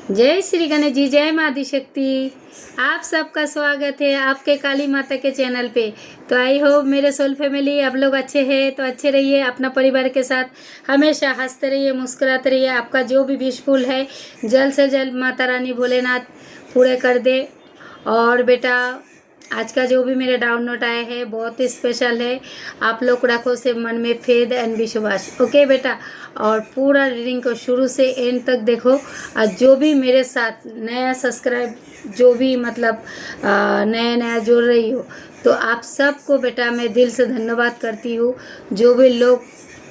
जय श्री गणेश जी, जय माँ आदिशक्ति। आप सबका स्वागत है आपके काली माता के चैनल पे। तो आई होप मेरे सोल फैमिली आप लोग अच्छे हैं तो अच्छे रहिए, अपना परिवार के साथ हमेशा हंसते रहिए, मुस्कुराते रहिए। आपका जो भी विशफुल है जल्द से जल्द माता रानी भोलेनाथ पूरे कर दे। और बेटा आज का जो भी मेरे डाउनलोड आए हैं बहुत ही स्पेशल है। आप लोग रखो से मन में फेद एंड विश्वास, ओके बेटा। और पूरा रीडिंग को शुरू से एंड तक देखो। और जो भी मेरे साथ नया सब्सक्राइब जो भी मतलब नया नया जुड़ रही हो तो आप सबको बेटा मैं दिल से धन्यवाद करती हूँ। जो भी लोग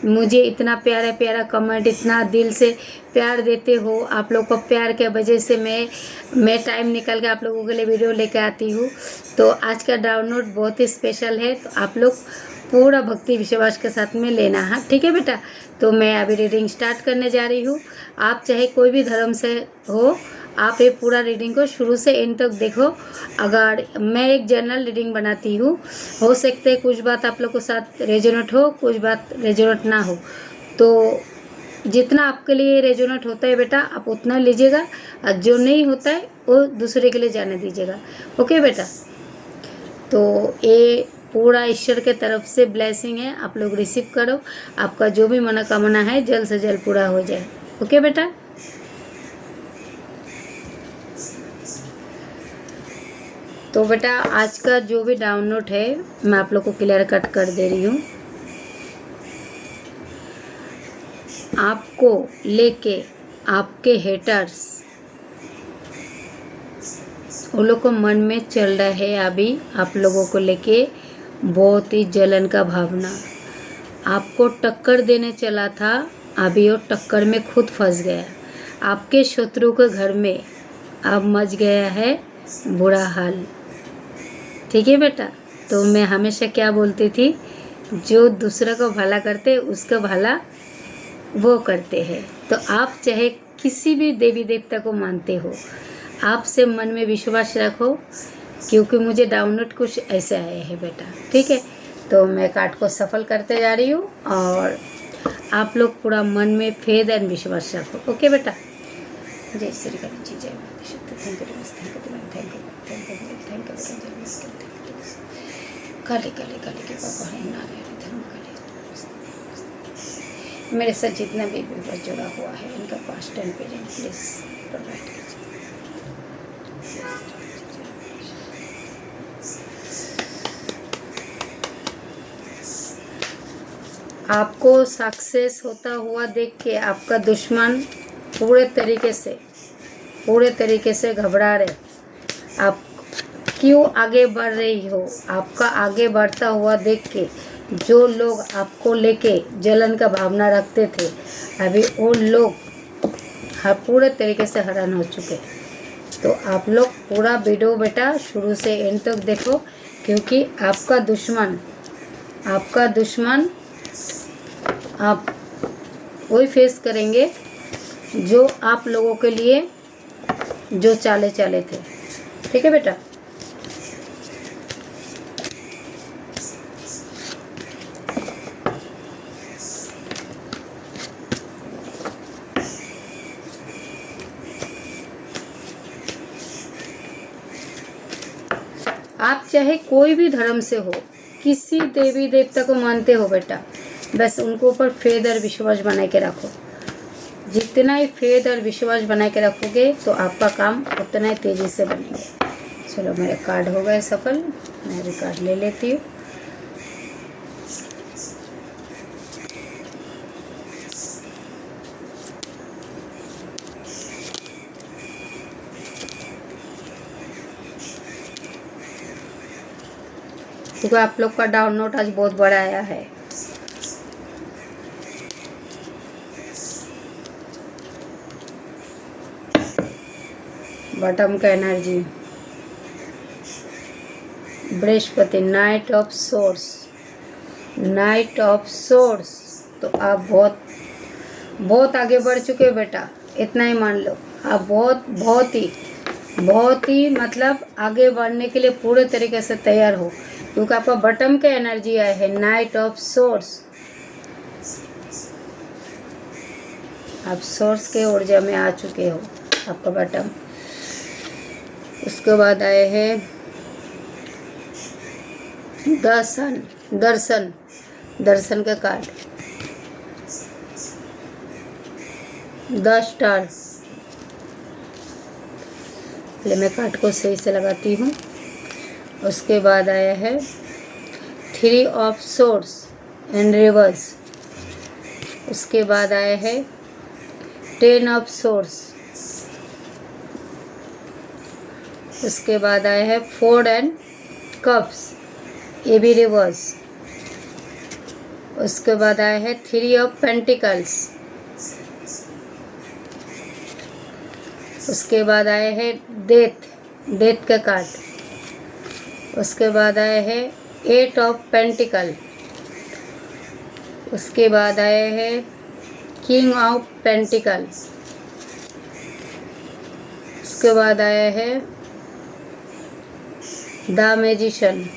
मुझे इतना प्यारा प्यारा कमेंट, इतना दिल से प्यार देते हो, आप लोग को प्यार के वजह से मैं टाइम निकल के आप लोगों के लिए वीडियो लेके आती हूँ। तो आज का डाउनलोड बहुत ही स्पेशल है, तो आप लोग पूरा भक्ति विश्वास के साथ में लेना है, ठीक है बेटा। तो मैं अभी रीडिंग स्टार्ट करने जा रही हूँ। आप चाहे कोई भी धर्म से हो, आप ये पूरा रीडिंग को शुरू से एंड तक देखो। अगर मैं एक जनरल रीडिंग बनाती हूँ, हो सकते कुछ बात आप लोग के साथ रेजोनेट हो, कुछ बात रेजोनेट ना हो। तो जितना आपके लिए रेजोनेट होता है बेटा आप उतना लीजिएगा, और जो नहीं होता है वो दूसरे के लिए जाने दीजिएगा, ओके बेटा। तो ये पूरा ईश्वर के तरफ से ब्लेसिंग है, आप लोग रिसीव करो। आपका जो भी मनोकामना है जल्द से जल्द पूरा हो जाए, ओके बेटा। तो बेटा आज का जो भी डाउनलोड है मैं आप लोग को क्लियर कट कर दे रही हूँ। आपको लेके आपके हेटर्स वो लोग को मन में चल रहा है अभी आप लोगों को लेके बहुत ही जलन का भावना। आपको टक्कर देने चला था, अभी वो टक्कर में खुद फंस गया। आपके शत्रु के घर में अब मच गया है बुरा हाल, ठीक है बेटा। तो मैं हमेशा क्या बोलती थी, जो दूसरा को भला करते उसका भला वो करते हैं। तो आप चाहे किसी भी देवी देवता को मानते हो, आपसे मन में विश्वास रखो, क्योंकि मुझे डाउनलोड कुछ ऐसे आए हैं बेटा, ठीक है। तो मैं कार्ड को सफल करते जा रही हूँ और आप लोग पूरा मन में फेद एंड विश्वास रखो, ओके बेटा। जय श्री गणेश जी, जय माता शक्ति। थैंक यू काले काले काले के पापा है नारायण धर्म काले। मेरे साथ जितना भी व्यूअर्स जुड़ा हुआ है इनका past and present please provide कीजिए। आपको सक्सेस होता हुआ देख के आपका दुश्मन पूरे तरीके से घबरा रहे। आप क्यों आगे बढ़ रही हो, आपका आगे बढ़ता हुआ देख के जो लोग आपको लेके जलन का भावना रखते थे अभी वो लोग पूरे तरीके से हैरान हो चुके। तो आप लोग पूरा वीडियो बेटा शुरू से एंड तक देखो, क्योंकि आपका दुश्मन आप वही फेस करेंगे जो आप लोगों के लिए जो चाले थे, ठीक है बेटा। आप चाहे कोई भी धर्म से हो, किसी देवी देवता को मानते हो बेटा, बस उनको ऊपर फेद और विश्वास बना के रखो। जितना ही फेद और विश्वास बना के रखोगे तो आपका काम उतना ही तेज़ी से बनेगा। चलो मेरे कार्ड हो गए सफल, मैं भी कार्ड ले लेती हूँ। क्योंकि आप लोग का डाउनलोड आज बहुत बड़ा आया है। बॉटम का energy Brihaspati, night of source. तो आप बहुत आगे बढ़ चुके हो बेटा, इतना ही मान लो। आप बहुत ही मतलब आगे बढ़ने के लिए पूरे तरीके से तैयार हो, क्योंकि आपका बॉटम का एनर्जी आया है नाइट ऑफ सोर्स। आप सोर्स के ऊर्जा में आ चुके हो। आपका बॉटम। उसके बाद आए हैं दर्शन का कार्ड, 10 स्टार। पहले मैं कार्ड को सही से लगाती हूँ। उसके बाद आया है 3 ऑफ सोर्ड्स एंड रिवर्स। उसके बाद आया है 10 ऑफ सोर्ड्स। उसके बाद आया है 4 एंड कप्स, ये भी रिवर्स। उसके बाद आया है 3 ऑफ पेंटिकल्स। उसके बाद आया है डेथ का कार्ड। उसके बाद आया है 8 ऑफ पेंटिकल। उसके बाद आया है किंग ऑफ पेंटिकल। उसके बाद आया है द मैजिशियन।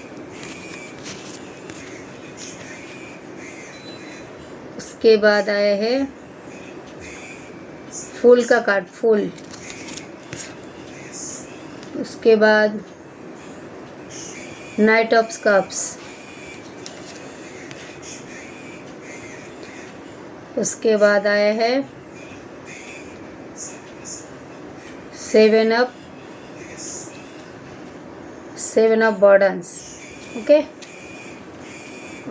उसके बाद आया है फूल का कार्ड, फूल। उसके बाद नाइट ऑफ कप्स। उसके बाद आया है 7 ऑफ बर्डन्स। ओके।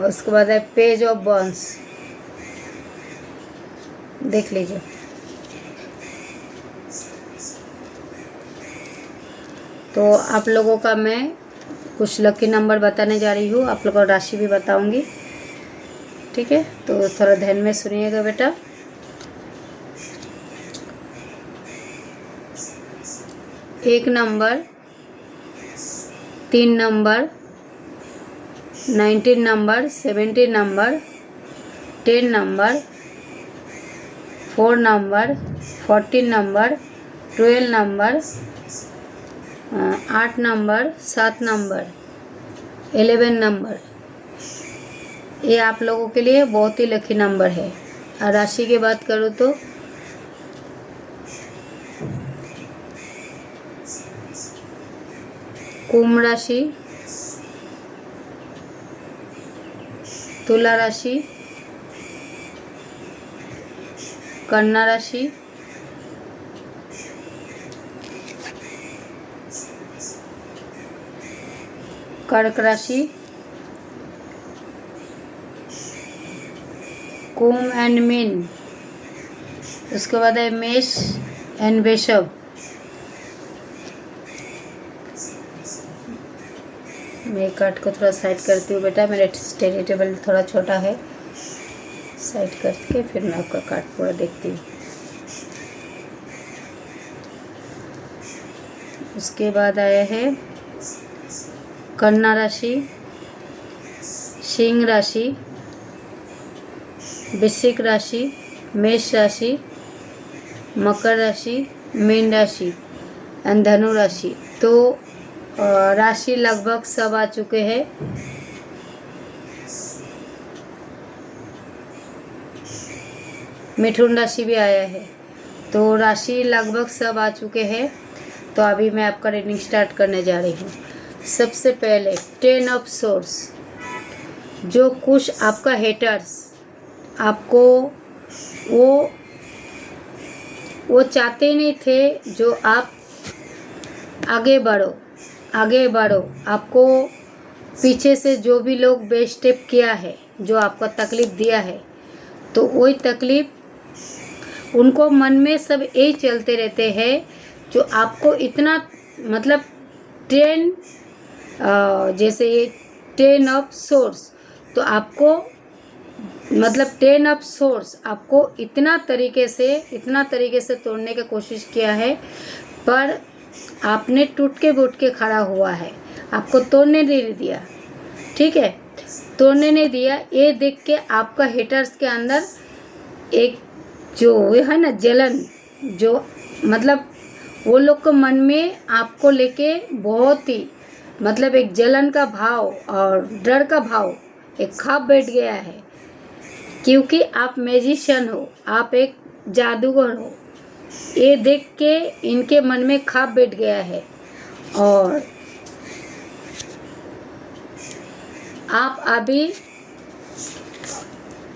उसके बाद है पेज ऑफ बॉन्स, देख लीजिए। तो आप लोगों का मैं कुछ लकी नंबर बताने जा रही हूँ, आप लोगों को राशि भी बताऊंगी, ठीक है। तो थोड़ा ध्यान में सुनिएगा बेटा। एक number, 3 number, 19 number, 17 number, 10 number, 4 number, 14 number, 12 number, 8 number, 7 number, 11 number, ये आप लोगों के लिए बहुत ही लकी नंबर है। और राशि की बात करूँ तो कुंभ राशि, तुला राशि, कन्या राशि, कर्क राशि, कुंभ एंड मीन। उसके बाद है मेष एंड वृषभ। मैं कार्ड को थोड़ा साइड करती हूँ बेटा, मेरा स्टडी टेबल थोड़ा छोटा है, साइड करके फिर मैं आपका कार्ड पूरा देखती हूँ। उसके बाद आया है कन्या राशि, सिंह राशि, वृश्चिक राशि, मेष राशि, मकर राशि, मीन राशि एंड धनु राशि। तो राशि लगभग सब आ चुके हैं। मिथुन राशि भी आया है। तो राशि लगभग सब आ चुके हैं। तो अभी मैं आपका रीडिंग स्टार्ट करने जा रही हूँ। सबसे पहले 10 ऑफ सोर्स। जो कुछ आपका हेटर्स आपको वो चाहते नहीं थे जो आप आगे बढ़ो। आपको पीछे से जो भी लोग बेस्टेप किया है, जो आपको तकलीफ़ दिया है, तो वही तकलीफ़ उनको मन में सब यही चलते रहते हैं। जो आपको इतना मतलब 10 जैसे ये 10 ऑफ सोर्स, तो आपको मतलब 10 ऑफ सोर्स आपको इतना तरीके से तोड़ने की कोशिश किया है, पर आपने टूट के बैठ के खड़ा हुआ है। आपको तोड़ने नहीं दिया, ठीक है, तोड़ने नहीं दिया। ये देख के आपका हेटर्स के अंदर एक जो है ना जलन, जो मतलब वो लोग के मन में आपको लेके बहुत ही मतलब एक जलन का भाव और डर का भाव एक खाप बैठ गया है। क्योंकि आप मैजिशियन हो, आप एक जादूगर हो, ये देख के इनके मन में खाब बैठ गया है। और आप अभी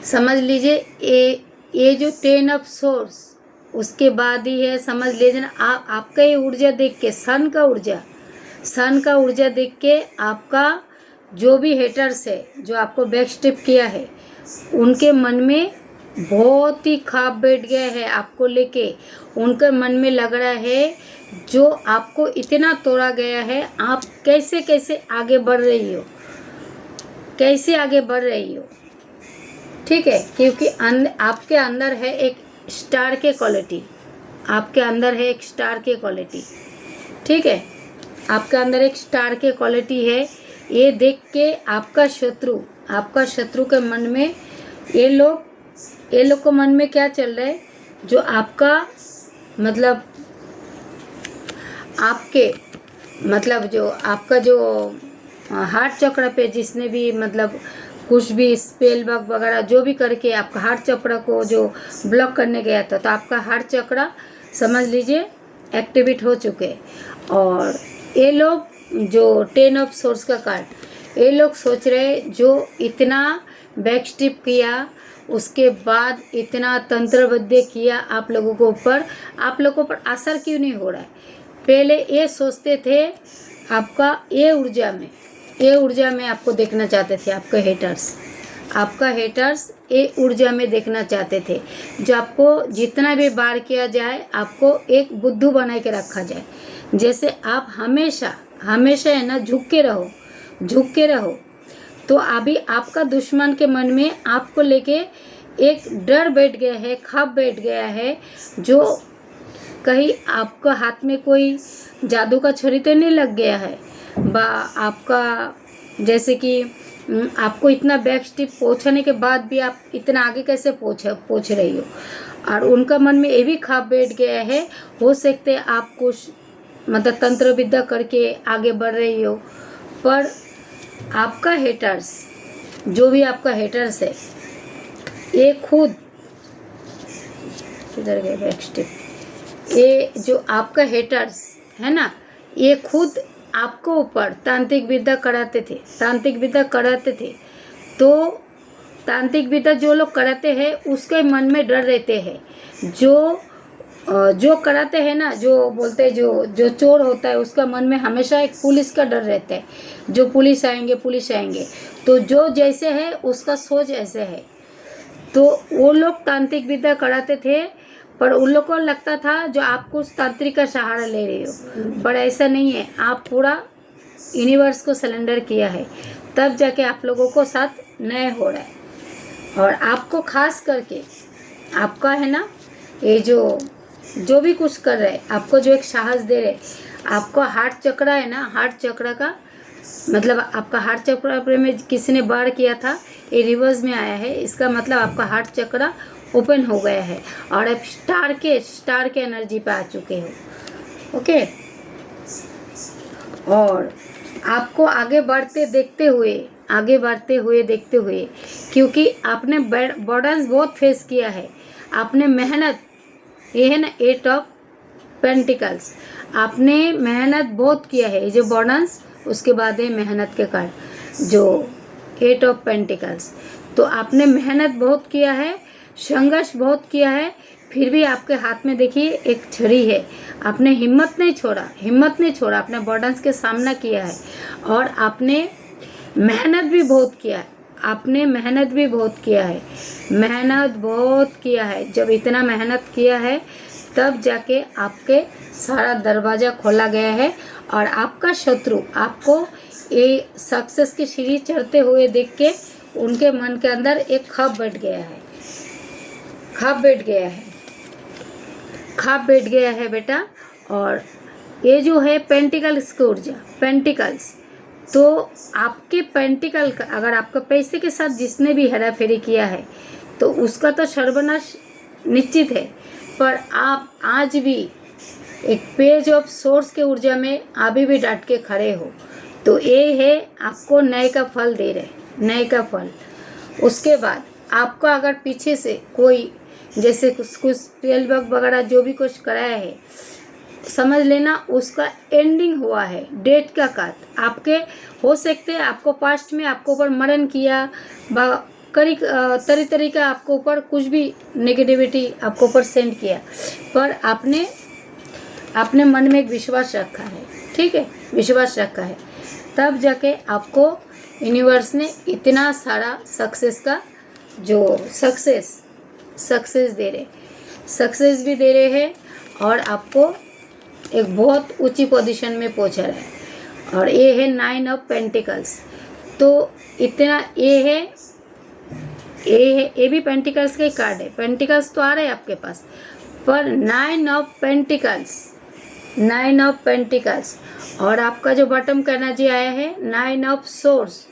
समझ लीजिए ये जो 10 ऑफ सोर्स उसके बाद ही है, समझ लीजिए ना। आपका ये ऊर्जा देख के, सन का ऊर्जा देख के आपका जो भी हेटर्स है, जो आपको बैक स्टेप किया है, उनके मन में बहुत ही खाब बैठ गया है आपको लेके। उनके मन में लग रहा है जो आपको इतना तोड़ा गया है, आप कैसे कैसे आगे बढ़ रही हो, कैसे आगे बढ़ रही हो। ठीक है, क्योंकि आपके अंदर है एक स्टार के क्वालिटी, आपके अंदर है एक स्टार के क्वालिटी। ठीक है, आपके अंदर एक स्टार के क्वालिटी है। ये देख के आपका शत्रु के मन में ये लोग को मन में क्या चल रहा है, जो आपका मतलब आपके मतलब जो आपका जो हार्ट चक्र पे जिसने भी मतलब कुछ भी स्पेल वर्क वगैरह जो भी करके आपका हार्ट चक्र को जो ब्लॉक करने गया था, तो आपका हार्ट चक्र समझ लीजिए एक्टिवेट हो चुके। और ये लोग जो 10 ऑफ सोर्स का कार्ड, ये लोग सोच रहे जो इतना बैक स्टेप किया, उसके बाद इतना तंत्र विद्या किया आप लोगों को ऊपर, आप लोगों पर असर क्यों नहीं हो रहा है। पहले ये सोचते थे आपका ये ऊर्जा में आपको देखना चाहते थे। आपका हेटर्स ये ऊर्जा में देखना चाहते थे, जो आपको जितना भी बार किया जाए आपको एक बुद्धू बना के रखा जाए। जैसे आप हमेशा है ना झुक के रहो। तो अभी आपका दुश्मन के मन में आपको लेके एक डर बैठ गया है, खाब बैठ गया है, जो कहीं आपका हाथ में कोई जादू का छुरी तो नहीं लग गया है बा आपका, जैसे कि आपको इतना बैक स्टेप पहुँचने के बाद भी आप इतना आगे कैसे पहुँच रही हो। और उनका मन में ये भी खाब बैठ गया है, हो सकते हैं आप कुछ मतलब तंत्र विद्या करके आगे बढ़ रही हो, पर आपका हेटर्स, जो भी आपका हेटर्स है, ये खुद किधर गए बैक स्टेप, ये जो आपका हेटर्स है ना, ये खुद आपको ऊपर तांत्रिक विद्या कराते थे। तो तांत्रिक विद्या जो लोग कराते हैं उसके मन में डर रहते हैं। जो कराते हैं ना, जो बोलते हैं जो चोर होता है उसका मन में हमेशा एक पुलिस का डर रहता है, जो पुलिस आएंगे। तो जो जैसे है उसका सोच ऐसे है। तो वो लोग तांत्रिक विद्या कराते थे, पर उन लोग को लगता था जो आप कुछ तांत्रिक का सहारा ले रहे हो, पर ऐसा नहीं है। आप पूरा यूनिवर्स को सरेंडर किया है, तब जाके आप लोगों को साथ नया हो रहा है। और आपको खास करके आपका है ना, ये जो भी कुछ कर रहे हैं, आपको जो एक साहस दे रहे, आपको हार्ट चक्र है ना, हार्ट चक्र का मतलब आपका हार्ट चक्र में किसी ने बार किया था, ये रिवर्स में आया है। इसका मतलब आपका हार्ट चक्र ओपन हो गया है और आप स्टार के एनर्जी पे आ चुके हो। ओके, और आपको आगे बढ़ते हुए क्योंकि आपने बर्डन्स बहुत फेस किया है, आपने मेहनत, ये है ना 8 ऑफ पेंटिकल्स, आपने मेहनत बहुत किया है। ये जो बर्डन्स, उसके बाद है मेहनत के कार्ड जो 8 ऑफ पेंटिकल्स। तो आपने मेहनत बहुत किया है, संघर्ष बहुत किया है, फिर भी आपके हाथ में देखिए एक छड़ी है। आपने हिम्मत नहीं छोड़ा, आपने बर्डन्स के सामना किया है और आपने मेहनत भी बहुत किया है। जब इतना मेहनत किया है तब जाके आपके सारा दरवाज़ा खोला गया है और आपका शत्रु आपको ये सक्सेस की सीढ़ी चढ़ते हुए देख के उनके मन के अंदर एक खाब बैठ गया है बेटा। और ये जो है पेंटिकल्स की ऊर्जा, तो आपके पेंटिकल का अगर आपका पैसे के साथ जिसने भी हेरा फेरी किया है तो उसका तो सर्वनाश निश्चित है, पर आप आज भी एक पेज ऑफ सोर्स के ऊर्जा में अभी भी डट के खड़े हो। तो ये है आपको नए का फल दे रहे, नए का फल। उसके बाद आपका अगर पीछे से कोई जैसे कुछ तेल बग वगैरह जो भी कुछ कराया है, समझ लेना उसका एंडिंग हुआ है, डेट का काट आपके हो सकते हैं। आपको पास्ट में आपको ऊपर मरण किया करी तरीका आपको ऊपर कुछ भी नेगेटिविटी आपको ऊपर सेंड किया, पर आपने मन में एक विश्वास रखा है, ठीक है, विश्वास रखा है, तब जाके आपको यूनिवर्स ने इतना सारा सक्सेस का जो सक्सेस दे रहे, सक्सेस भी दे रहे हैं और आपको एक बहुत ऊंची पोजीशन में पहुंचा रहा है। और ये है 9 ऑफ पेंटिकल्स, तो इतना ये भी पेंटिकल्स का ही कार्ड है। पेंटिकल्स तो आ रहे हैं आपके पास, पर 9 ऑफ पेंटिकल्स और आपका जो बॉटम का एनर्जी आया है 9 of source,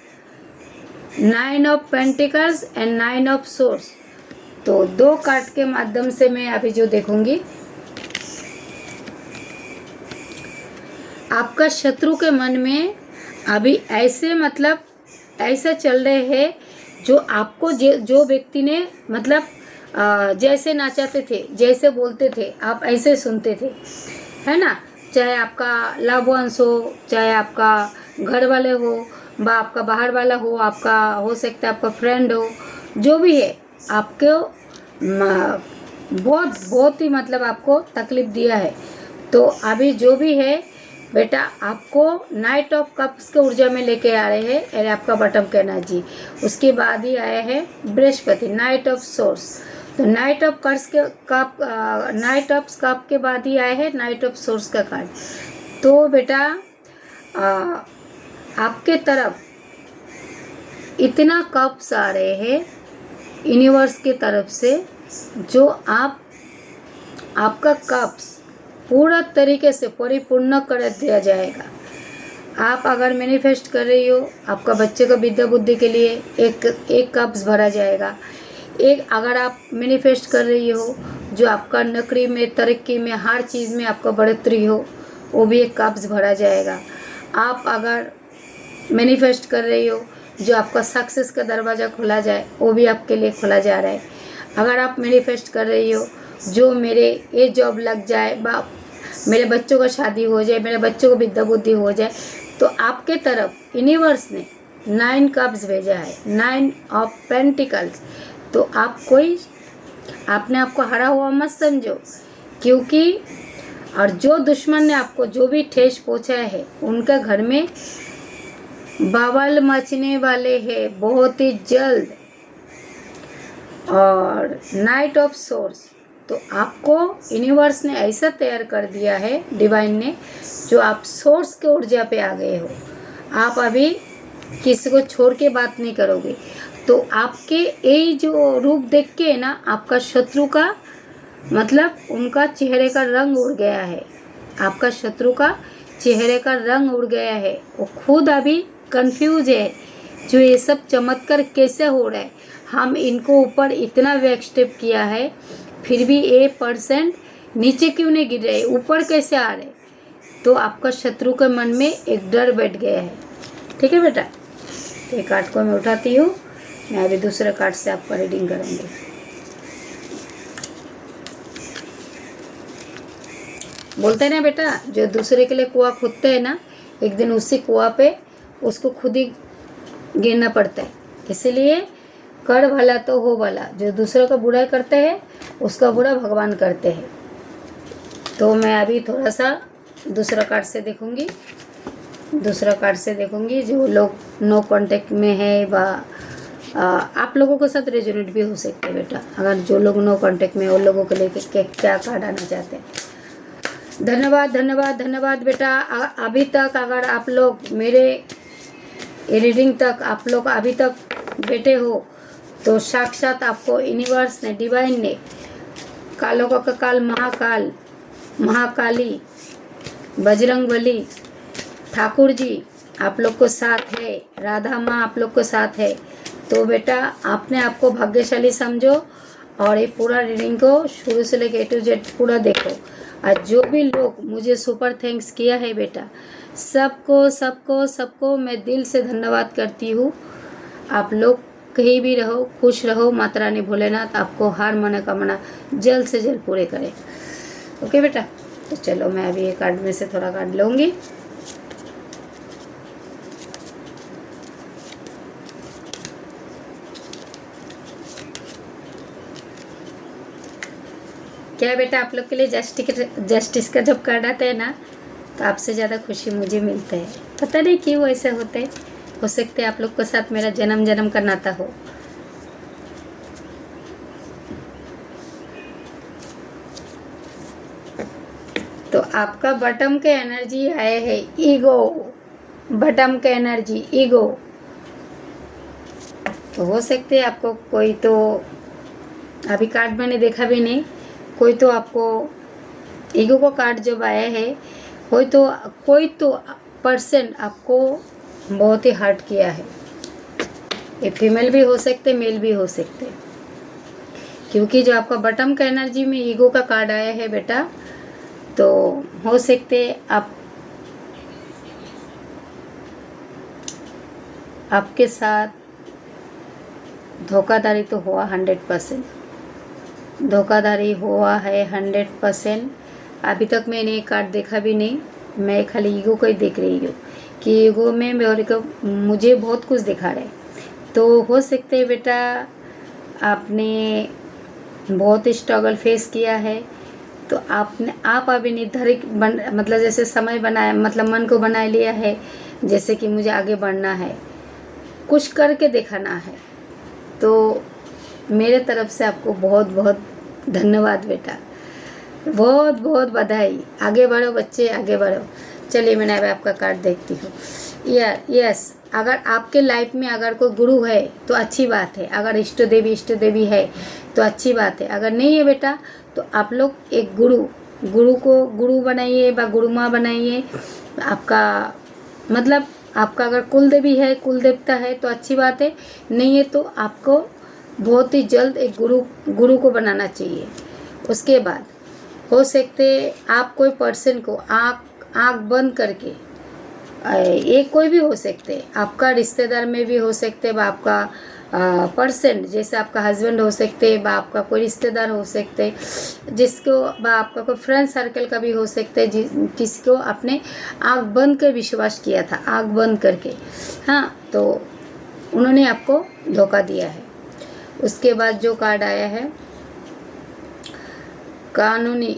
9 of pentacles and 9 of source. तो 2 कार्ड के माध्यम से मैं अभी जो देखूंगी, आपका शत्रु के मन में अभी ऐसा चल रहे हैं जो आपको जो व्यक्ति ने जैसे नाचाते थे, जैसे बोलते थे, आप ऐसे सुनते थे, है ना। चाहे आपका लव वंस हो, चाहे आपका घर वाले हो, आपका बाहर वाला हो, आपका हो सकता है आपका फ्रेंड हो, जो भी है आपको बहुत ही आपको तकलीफ दिया है। तो अभी जो भी है बेटा, आपको नाइट ऑफ कप्स के ऊर्जा में लेके आ रहे हैं, अरे आपका बॉटम का एनर्जी। उसके बाद ही आया है बृहस्पति, नाइट ऑफ सोर्स। तो नाइट ऑफ कप के बाद ही आया है नाइट ऑफ सोर्स का कार्ड। तो बेटा आपके तरफ इतना कप्स आ रहे हैं यूनिवर्स की तरफ से, जो आपका कप्स पूरा तरीके से परिपूर्ण कर दिया जाएगा। आप अगर मैनिफेस्ट कर रही हो, आपका बच्चे का विद्या बुद्धि के लिए एक कप्स भरा जाएगा। एक अगर आप मैनिफेस्ट कर रही हो जो आपका नौकरी में, तरक्की में, हर चीज़ में आपका बढ़ोतरी हो, वो भी एक कप्स भरा जाएगा। आप अगर मैनिफेस्ट कर रही हो जो आपका सक्सेस का दरवाज़ा खुला जाए, वो भी आपके लिए खुला जा रहा है। अगर आप मैनिफेस्ट कर रही हो जो मेरे ये जॉब लग जाए, मेरे बच्चों का शादी हो जाए, मेरे बच्चों को विद्या बुद्धि हो जाए, तो आपके तरफ यूनिवर्स ने 9 कप्स भेजा है, 9 ऑफ पेंटिकल्स। तो आपने आपको हरा हुआ मत समझो, क्योंकि और जो दुश्मन ने आपको जो भी ठेस पहुंचाया है, उनका घर में बवाल मचने वाले हैं बहुत ही जल्द। और नाइट ऑफ सोर्स, तो आपको यूनिवर्स ने ऐसा तैयार कर दिया है, डिवाइन ने, जो आप सोर्स के ऊर्जा पे आ गए हो। आप अभी किसी को छोड़ के बात नहीं करोगे। तो आपके यही जो रूप देख के ना, आपका शत्रु का उनका चेहरे का रंग उड़ गया है। आपका शत्रु का चेहरे का रंग उड़ गया है। वो खुद अभी कंफ्यूज है, जो ये सब चमत्कार कैसे हो रहा है। हम इनको ऊपर इतना बैकस्टेप किया है, फिर भी 1% नीचे क्यों नहीं गिर रहे, ऊपर कैसे आ रहे। तो आपका शत्रु के मन में एक डर बैठ गया है। ठीक है बेटा, तो एक कार्ड को मैं उठाती हूँ, मैं अभी दूसरे कार्ड से आपका रीडिंग करूँगी। बोलते हैं ना बेटा, जो दूसरे के लिए कुआं खोदते हैं ना, एक दिन उसी कुआं पे उसको खुद ही गिरना पड़ता है। इसलिए कर भला तो हो भला। जो दूसरों का बुराई करते हैं उसका बुरा भगवान करते हैं। तो मैं अभी थोड़ा सा दूसरा कार्ड से देखूंगी। जो लोग नो कांटेक्ट में है, आप लोगों के साथ रेजोनेट भी हो सकते हैं बेटा। अगर जो लोग नो कांटेक्ट में, उन लोगों के लिए क्या कार्ड आना चाहते हैं। धन्यवाद बेटा। अभी तक अगर आप लोग मेरे रीडिंग तक आप लोग अभी तक बैठे हो, तो साक्षात आपको यूनिवर्स ने, डिवाइन ने, कालों का काल, महाकाल, महाकाली, बजरंगबली, ठाकुर जी आप लोग को साथ है, राधा माँ आप लोग को साथ है। तो बेटा आपने आपको भाग्यशाली समझो और ये पूरा रीडिंग को शुरू से लेकर A to Z पूरा देखो। और जो भी लोग मुझे सुपर थैंक्स किया है बेटा, सबको मैं दिल से धन्यवाद करती हूँ। आप लोग कहीं भी रहो, खुश रहो। माता रानी भोलेनाथ आपको हर मनोकामना जल्द से जल्द पूरे करें। ओके बेटा, तो चलो मैं अभी ये कार्ड में से थोड़ा कार्ड लूँगी। क्या है बेटा, आप लोग के लिए जस्टिस का जब कार्ड आता है ना, तो आपसे ज़्यादा खुशी मुझे मिलता है। पता नहीं क्यों ऐसा होता है। हो सकता है आप लोग के साथ मेरा जन्म जन्म का नाता हो। तो आपका बटम के एनर्जी आए है ईगो, बटम के एनर्जी ईगो। तो हो सकते है आपको कोई, तो अभी कार्ड मैंने देखा भी नहीं, कोई तो आपको ईगो को कार्ड जब आया है, कोई तो पर्सन आपको बहुत ही हर्ट किया है। ये फीमेल भी हो सकते, मेल भी हो सकते, क्योंकि जो आपका बटम का एनर्जी में ईगो का कार्ड आया है बेटा, तो हो सकते आपके साथ धोखाधड़ी तो हुआ 100%, धोखाधड़ी हुआ है 100%। अभी तक मैंने ये कार्ड देखा भी नहीं, मैं खाली ईगो को ही देख रही हूँ कि ईगो में मेरे को मुझे बहुत कुछ दिखा रहा है। तो हो सकते है बेटा आपने बहुत स्ट्रगल फेस किया है, तो आप अभी निर्धारित मतलब जैसे समय बनाया, मतलब मन को बना लिया है जैसे कि मुझे आगे बढ़ना है, कुछ करके दिखाना है। तो मेरे तरफ से आपको बहुत बहुत धन्यवाद बेटा, बहुत बहुत बधाई। आगे बढ़ो बच्चे, आगे बढ़ो। चलिए मैंने अब आपका कार्ड देखती हूँ। यस, अगर आपके लाइफ में अगर कोई गुरु है तो अच्छी बात है, अगर इष्ट देवी है तो अच्छी बात है। अगर नहीं है बेटा, तो आप लोग एक गुरु को गुरु बनाइए व गुरु माँ बनाइए। आपका मतलब आपका अगर कुल देवी है, कुल देवता है तो अच्छी बात है, नहीं है तो आपको बहुत ही जल्द एक गुरु को बनाना चाहिए। उसके बाद हो सकते आप कोई पर्सन को आँख बंद करके, एक कोई भी हो सकते, आपका रिश्तेदार में भी हो सकते, व आपका पर्सन जैसे आपका हस्बैंड हो सकते, व आपका कोई रिश्तेदार हो सकते, जिसको व आपका कोई फ्रेंड सर्कल का भी हो सकते, किसको आपने आँख बंद कर विश्वास किया था, आँख बंद करके, हाँ, तो उन्होंने आपको धोखा दिया है। उसके बाद जो कार्ड आया है कानूनी,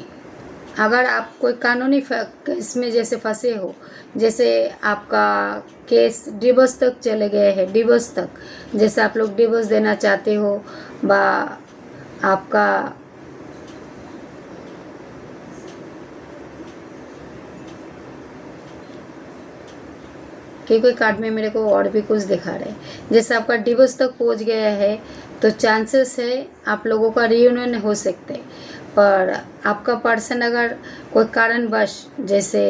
अगर आप कोई कानूनी केस में जैसे फंसे हो, जैसे आपका केस डिवोर्स तक चले गए हैं, डिवोर्स तक, जैसे आप लोग डिवोर्स देना चाहते हो, बा आपका कोई कार्ड में मेरे को और भी कुछ दिखा रहे हैं, जैसे आपका डिवोर्स तक पहुंच गया है, तो चांसेस है आप लोगों का रियूनियन हो सकते हैं। पर आपका पर्सन अगर कोई कारणवश जैसे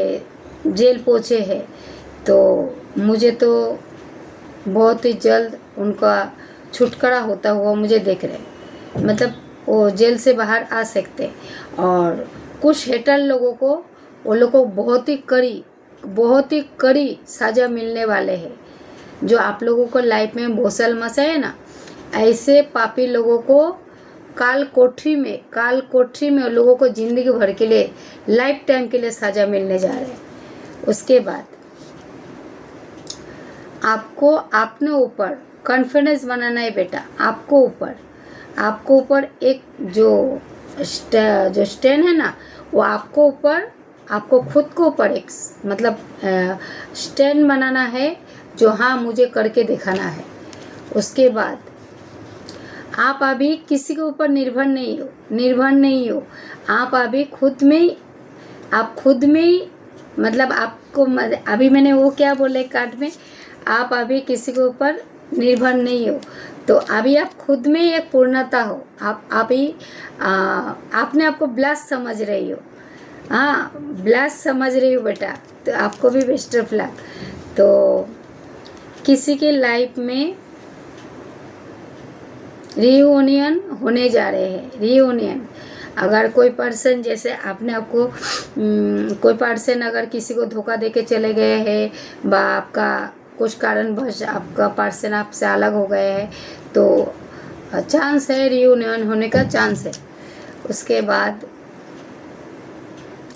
जेल पहुंचे है, तो मुझे तो बहुत ही जल्द उनका छुटकारा होता हुआ मुझे देख रहे, मतलब वो जेल से बाहर आ सकते। और कुछ हेटर लोगों को, वो लोगों को बहुत ही कड़ी सज़ा मिलने वाले हैं। जो आप लोगों को लाइफ में भोसल मचा है ना, ऐसे पापी लोगों को काल कोठरी में लोगों को ज़िंदगी भर के लिए, लाइफ टाइम के लिए सज़ा मिलने जा रहे हैं। उसके बाद आपको अपने ऊपर कॉन्फिडेंस बनाना है बेटा। आपको ऊपर एक जो स्टैंड है ना, वो आपको खुद को ऊपर एक मतलब स्टैंड बनाना है, जो हाँ मुझे करके दिखाना है। उसके बाद आप अभी किसी के ऊपर निर्भर नहीं हो। आप अभी खुद में ही मतलब आपको अभी मैंने वो क्या बोले कार्ड में, आप अभी किसी के ऊपर निर्भर नहीं हो, तो अभी आप खुद में एक पूर्णता हो। आप अभी आपने आपको ब्लेस समझ रही हो, हाँ ब्लेस समझ रही हो बेटा, तो आपको भी बेस्ट ऑफ लक। तो किसी के लाइफ में रियूनियन होने जा रहे हैं, रियूनियन। अगर कोई पर्सन जैसे आपने कोई पर्सन अगर किसी को धोखा देके चले गए हैं, बा आपका कुछ कारणवश आपका पर्सन आपसे अलग हो गए हैं तो चांस है, रियूनियन होने का चांस है। उसके बाद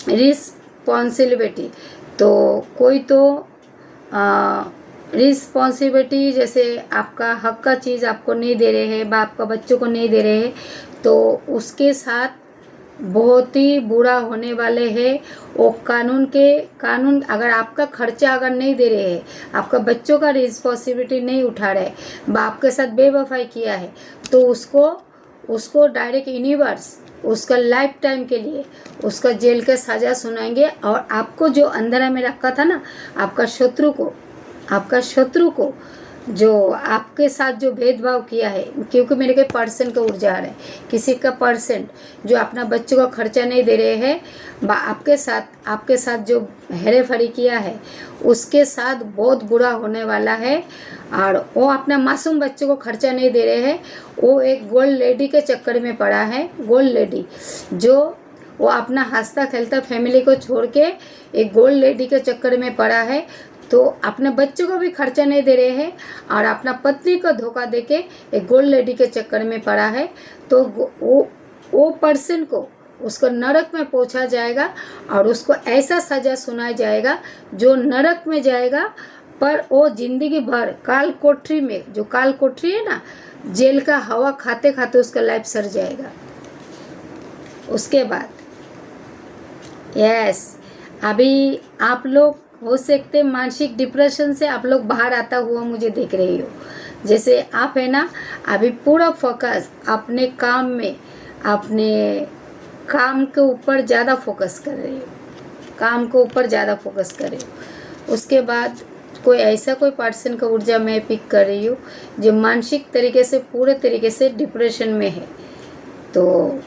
रिस्पॉन्सिबिलिटी, तो कोई तो रिस्पॉन्सिबिलिटी जैसे आपका हक का चीज़ आपको नहीं दे रहे हैं, आपका बच्चों को नहीं दे रहे हैं, तो उसके साथ बहुत ही बुरा होने वाले हैं। वो कानून अगर आपका खर्चा अगर नहीं दे रहे हैं, आपका बच्चों का रिस्पॉन्सिबिलिटी नहीं उठा रहे, बाप के साथ बेवफाई किया है, तो उसको डायरेक्ट यूनिवर्स उसका लाइफ टाइम के लिए उसका जेल का सज़ा सुनाएंगे। और आपको जो अंधेरा में रखा था ना, आपका शत्रु को जो आपके साथ जो भेदभाव किया है, क्योंकि मेरे के पर्सन का ऊर्जा आ रहा है, किसी का पर्सन जो अपना बच्चों का खर्चा नहीं दे रहे हैं, आपके साथ जो हेरे फरी किया है, उसके साथ बहुत बुरा होने वाला है। और वो अपना मासूम बच्चों को खर्चा नहीं दे रहे हैं, वो एक गोल्ड लेडी के चक्कर में पड़ा है। गोल्ड लेडी जो वो अपना हंसता खेलता फैमिली को छोड़ के एक गोल्ड लेडी के चक्कर में पड़ा है, तो अपने बच्चों को भी खर्चा नहीं दे रहे हैं और अपना पत्नी को धोखा देके एक गोल्ड लेडी के चक्कर में पड़ा है। तो वो पर्सन को उसको नरक में पहुंचा जाएगा और उसको ऐसा सज़ा सुनाया जाएगा जो नरक में जाएगा, पर वो जिंदगी भर काल कोठरी में, जो काल कोठरी है ना, जेल का हवा खाते खाते उसका लाइफ सर जाएगा। उसके बाद अभी आप लोग हो सकते मानसिक डिप्रेशन से आप लोग बाहर आता हुआ मुझे देख रही हो। जैसे आप है ना, अभी पूरा फोकस अपने काम में, अपने काम के ऊपर ज़्यादा फोकस कर रही हो, काम के ऊपर ज़्यादा फोकस कर रही हो। उसके बाद कोई पर्सन का ऊर्जा मैं पिक कर रही हूँ जो मानसिक तरीके से पूरे तरीके से डिप्रेशन में है। तो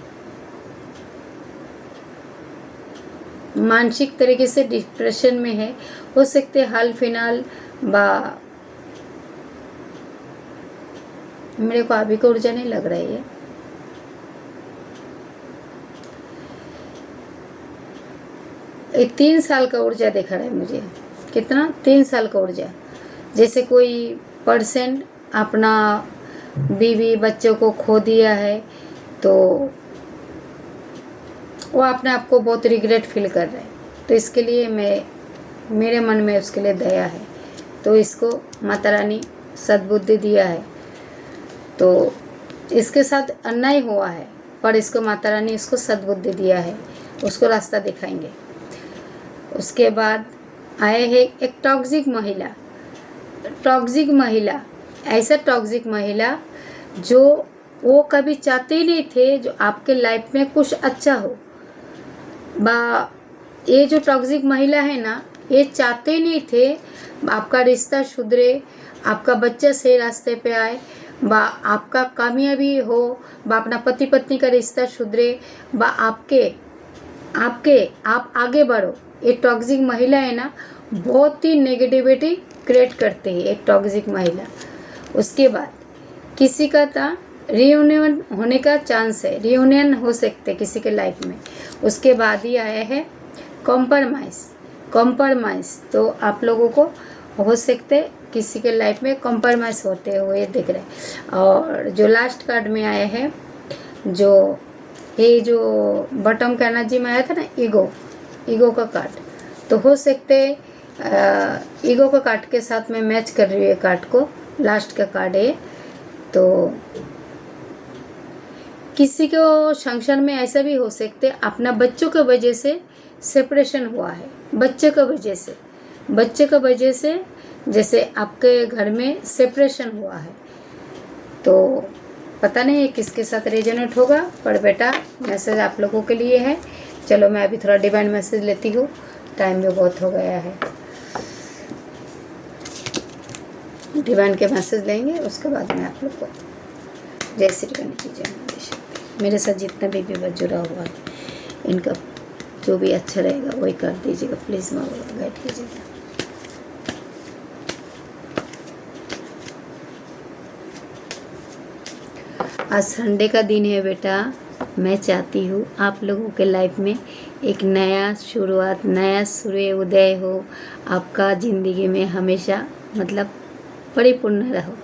मानसिक तरीके से डिप्रेशन में है, हो सकते हाल फिलहाल मेरे को अभी को ऊर्जा नहीं लग रही है। ये 3 साल का ऊर्जा दिखा रहा है मुझे। कितना? 3 साल का ऊर्जा। जैसे कोई पर्सन अपना बीवी बच्चों को खो दिया है, तो वो अपने आप को बहुत रिग्रेट फील कर रहे हैं, तो इसके लिए मेरे मन में उसके लिए दया है, तो इसको माता रानी सद्बुद्धि दिया है। तो इसके साथ अन्याय हुआ है, पर इसको माता रानी इसको सद्बुद्धि दिया है, उसको रास्ता दिखाएंगे। उसके बाद आए हैं एक टॉक्सिक महिला, ऐसा टॉक्सिक महिला जो वो कभी चाहते ही नहीं थे जो आपके लाइफ में कुछ अच्छा हो। ये जो टॉक्सिक महिला है ना, ये चाहते ही नहीं थे आपका रिश्ता सुधरे, आपका बच्चा सही रास्ते पे आए, आपका कामयाबी हो, अपना पति पत्नी का रिश्ता सुधरे, आप आगे बढ़ो। ये टॉक्सिक महिला है ना, बहुत ही नेगेटिविटी क्रिएट करते हैं एक टॉक्सिक महिला। उसके बाद किसी का था रियूनियन होने का चांस है, रियूनियन हो सकते किसी के लाइफ में। उसके बाद ही आया है कॉम्प्रोमाइज़, तो आप लोगों को हो सकते किसी के लाइफ में कॉम्प्रोमाइज़ होते हुए दिख रहे हैं। और जो लास्ट कार्ड में आया है, जो बॉटम का एनर्जी में आया था ना, ईगो का कार्ड, तो हो सकते ईगो का कार्ड के साथ में मैच कर रही है कार्ड को, लास्ट का कार्ड है। तो किसी को संसार में ऐसा भी हो सकते अपना बच्चों के वजह से सेपरेशन हुआ है, बच्चे की वजह से जैसे आपके घर में सेपरेशन हुआ है। तो पता नहीं है किसके साथ रेजोनेट होगा, पर बेटा मैसेज आप लोगों के लिए है। चलो मैं अभी थोड़ा डिवाइन मैसेज लेती हूँ, टाइम भी बहुत हो गया है। डिवाइन के मैसेज लेंगे, उसके बाद में आप लोग को जय श्री गणेश जी, जय माता। मेरे साथ जितना भी जुड़ा हुआ है, इनका जो भी अच्छा रहेगा वही कर दीजिएगा प्लीज़, माँ गाइड कीजिएगा। आज संडे का दिन है बेटा, मैं चाहती हूँ आप लोगों के लाइफ में एक नया शुरुआत, नया सूर्य उदय हो, आपका ज़िंदगी में हमेशा मतलब परिपूर्ण रहो।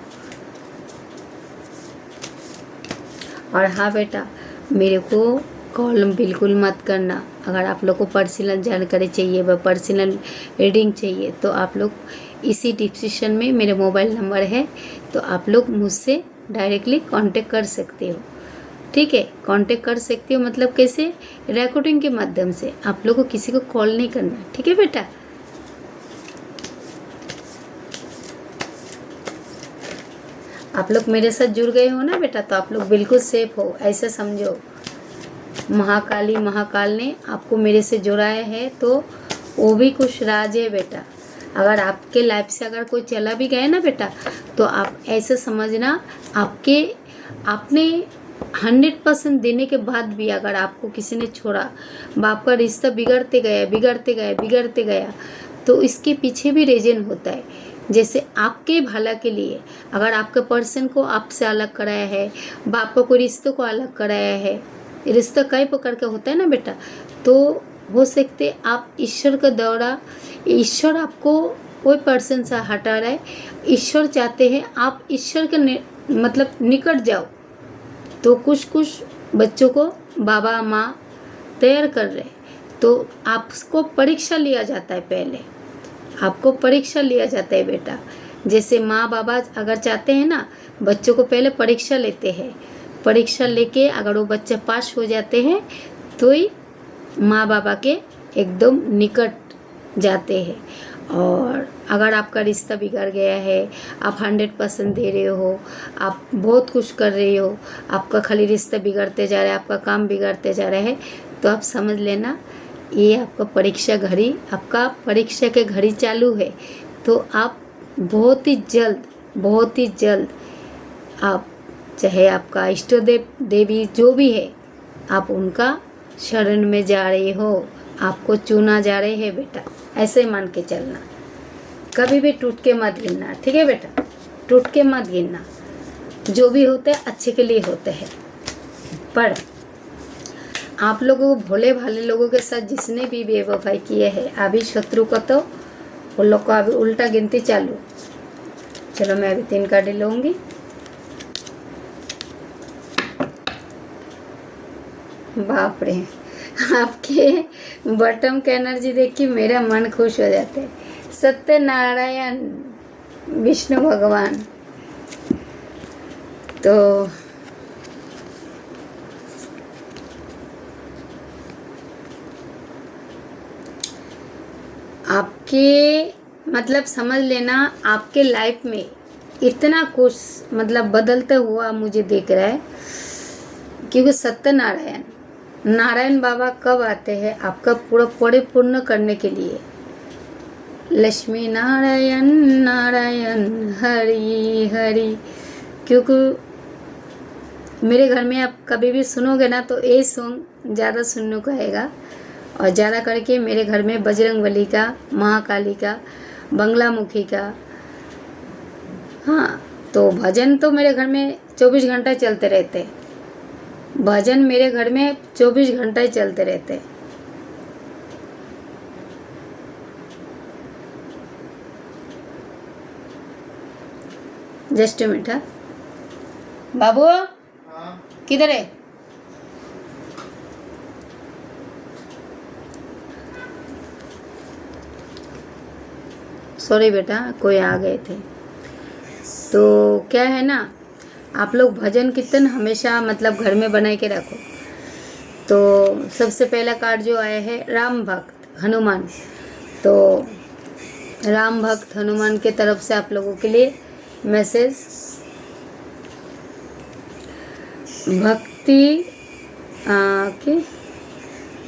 और हाँ बेटा, मेरे को कॉल बिल्कुल मत करना। अगर आप लोग को पर्सनल जानकारी चाहिए व पर्सनल रीडिंग चाहिए तो आप लोग इसी डिस्क्रिप्शन में मेरे मोबाइल नंबर है, तो आप लोग मुझसे डायरेक्टली कांटेक्ट कर सकते हो। ठीक है, कांटेक्ट कर सकते हो मतलब कैसे? रिकॉर्डिंग के माध्यम से। आप लोग को किसी को कॉल नहीं करना। ठीक है बेटा। आप लोग मेरे साथ जुड़ गए हो ना बेटा, तो आप लोग बिल्कुल सेफ हो, ऐसा समझो। महाकाली महाकाल ने आपको मेरे से जुड़ाया है, तो वो भी कुछ राज है बेटा। अगर आपके लाइफ से अगर कोई चला भी गया ना बेटा, तो आप ऐसे समझना, आपने 100% देने के बाद भी अगर आपको किसी ने छोड़ा, आपका रिश्ता बिगड़ते गया, तो इसके पीछे भी रीजन होता है। जैसे आपके भला के लिए अगर आपके पर्सन को आपसे अलग कराया है, बाप को कोई रिश्तों को अलग कराया है, रिश्ता कई प्रकार का होता है ना बेटा, तो हो सकते आप ईश्वर का दौरा, ईश्वर आपको कोई पर्सन से हटा रहा है, ईश्वर चाहते हैं आप ईश्वर के मतलब निकट जाओ। तो कुछ बच्चों को बाबा माँ तैयार कर रहे हैं, तो आपको परीक्षा लिया जाता है। पहले आपको परीक्षा लिया जाता है बेटा। जैसे माँ बाबा अगर चाहते हैं ना, बच्चों को पहले परीक्षा लेते हैं। परीक्षा लेके अगर वो बच्चे पास हो जाते हैं तो ही माँ बाबा के एकदम निकट जाते हैं। और अगर आपका रिश्ता बिगड़ गया है, आप 100% दे रहे हो, आप बहुत कुछ कर रहे हो, आपका खाली रिश्ता बिगड़ते जा रहा है, आपका काम बिगड़ते जा रहा है, तो आप समझ लेना ये आपका परीक्षा घड़ी, आपका परीक्षा के घड़ी चालू है। तो आप बहुत ही जल्द आप चाहे आपका इष्ट देवी जो भी है, आप उनका शरण में जा रहे हो, आपको चुना जा रहे हैं बेटा। ऐसे मान के चलना, कभी भी टूट के मत गिरना। ठीक है बेटा, टूट के मत गिरना। जो भी होते हैं अच्छे के लिए होते हैं। पर आप लोगों को, भोले भाले लोगों के साथ जिसने भी बेवफाई किए हैं, अभी शत्रु को तो उन लोग को अभी उल्टा गिनती चालू। चलो मैं अभी 3 कार्ड लूँगी। बाप रे, आपके बॉटम का एनर्जी देख के मेरा मन खुश हो जाता है। सत्यनारायण विष्णु भगवान। तो आपके मतलब समझ लेना, आपके लाइफ में इतना कुछ मतलब बदलता हुआ मुझे दिख रहा है, क्योंकि सत्यनारायण नारायण बाबा कब आते हैं आपका पूरा परिपूर्ण करने के लिए। लक्ष्मी नारायण नारायण हरि हरि। क्योंकि मेरे घर में आप कभी भी सुनोगे ना, तो ये सॉन्ग ज़्यादा सुनने को आएगा। और ज़्यादा करके मेरे घर में बजरंगबली का, महाकाली का, बंगलामुखी का, हाँ, तो भजन तो मेरे घर में 24 घंटा चलते रहते। भजन मेरे घर में 24 घंटा ही चलते रहते। Just minute. बाबू किधर है? सॉरी बेटा, कोई आ गए थे। तो क्या है ना, आप लोग भजन कीर्तन हमेशा मतलब घर में बना के रखो। तो सबसे पहला कार्ड जो आया है राम भक्त हनुमान। तो राम भक्त हनुमान के तरफ से आप लोगों के लिए मैसेज,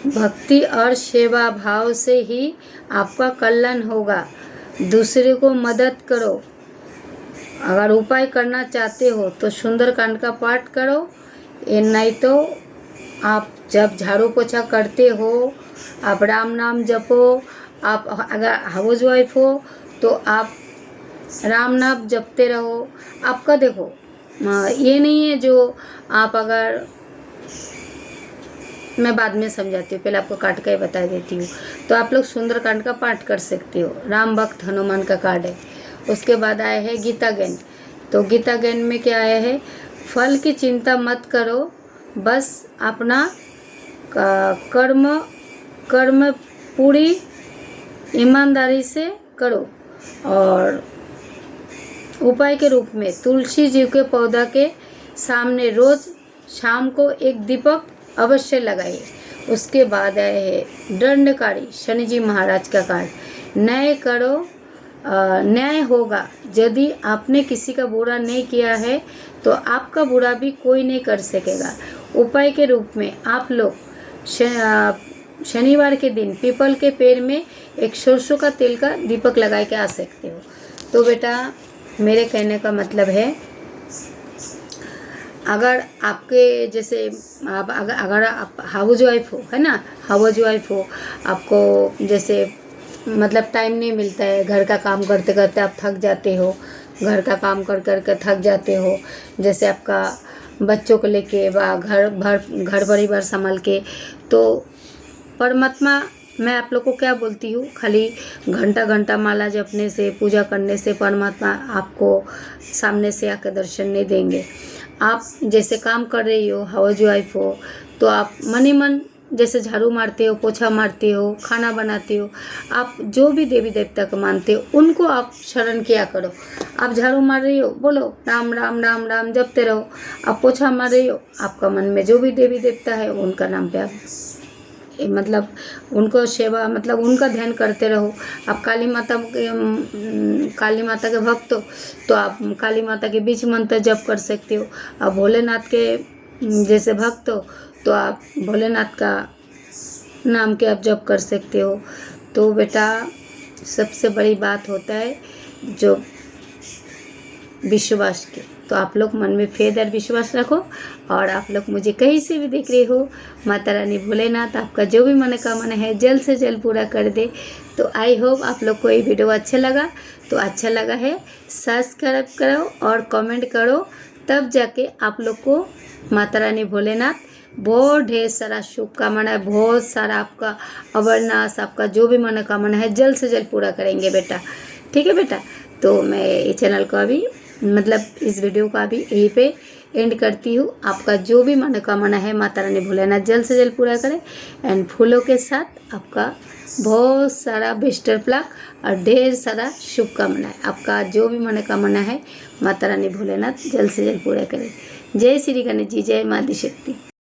भक्ति और सेवा भाव से ही आपका कल्याण होगा। दूसरे को मदद करो। अगर उपाय करना चाहते हो तो सुंदरकांड का पाठ करो। ये नहीं तो आप जब झाड़ू पोछा करते हो, आप राम नाम जपो। आप अगर हाउस वाइफ हो तो आप राम नाम जपते रहो। आपका देखो, ये नहीं है जो आप, अगर मैं बाद में समझाती हूँ, पहले आपको काट कर बता देती हूँ। तो आप लोग सुंदरकांड का पाठ कर सकते हो। राम भक्त हनुमान का कार्ड है। उसके बाद आया है गीता ज्ञान। तो गीता ज्ञान में क्या आया है, फल की चिंता मत करो, बस अपना कर्म पूरी ईमानदारी से करो। और उपाय के रूप में तुलसी जी के पौधा के सामने रोज शाम को एक दीपक अवश्य लगाइए। उसके बाद आए है दंडकारी शनि जी महाराज का कार्ड, न्याय होगा। यदि आपने किसी का बुरा नहीं किया है तो आपका बुरा भी कोई नहीं कर सकेगा। उपाय के रूप में आप लोग शनिवार के दिन पीपल के पेड़ में एक सरसों का तेल का दीपक लगा के आ सकते हो। तो बेटा मेरे कहने का मतलब है, अगर आपके जैसे अगर आप हाउस वाइफ हो, है ना, हाउस वाइफ हो, आपको जैसे मतलब टाइम नहीं मिलता है, घर का काम करते करते आप थक जाते हो, घर का काम कर कर के थक जाते हो, जैसे आपका बच्चों को लेके व घर परिवार संभाल के, तो परमात्मा मैं आप लोग को क्या बोलती हूँ, खाली घंटा माला जपने से, पूजा करने से परमात्मा आपको सामने से आकर दर्शन नहीं देंगे। आप जैसे काम कर रही हो, हाउस वाइफ हो, तो आप मन ही मन जैसे झाड़ू मारते हो, पोछा मारते हो, खाना बनाते हो, आप जो भी देवी देवता को मानते हो उनको आप शरण किया करो। आप झाड़ू मार रही हो, बोलो राम राम राम राम जपते रहो। आप पोछा मार रही हो, आपका मन में जो भी देवी देवता है उनका नाम पे आप मतलब उनको सेवा मतलब उनका ध्यान करते रहो। आप काली माता के भक्त हो तो आप काली माता के बीच मंत्र जप कर सकते हो। आप भोलेनाथ के जैसे भक्त हो तो आप भोलेनाथ का नाम के आप जप कर सकते हो। तो बेटा सबसे बड़ी बात होता है जो विश्वास के, तो आप लोग मन में फेद और विश्वास रखो। और आप लोग मुझे कहीं से भी देख रहे हो, माता रानी भोलेनाथ आपका जो भी मनोकामना है जल्द से जल्द पूरा कर दे। तो आई होप आप लोग को ये वीडियो अच्छा लगा, तो अच्छा लगा है सब्सक्राइब करो और कमेंट करो, तब जाके आप लोग को माता रानी भोलेनाथ बहुत ढेर सारा शुभकामना है, बहुत सारा आपका अवरनाश, आपका जो भी मनोकामना है जल्द से जल्द पूरा करेंगे बेटा। ठीक है बेटा, तो मैं ये चैनल को अभी मतलब इस वीडियो को अभी यहीं पे एंड करती हूँ। आपका जो भी मनोकामना है माता रानी भोलेनाथ जल्द से जल्द पूरा करें। एंड फूलों के साथ आपका बहुत सारा बेस्टर प्लक और ढेर सारा शुभकामनाएं। आपका जो भी मनोकामना है माता रानी भोलेनाथ जल्द से जल्द पूरा करें। जय श्री गणेश जी, जय माँ आदिशक्ति।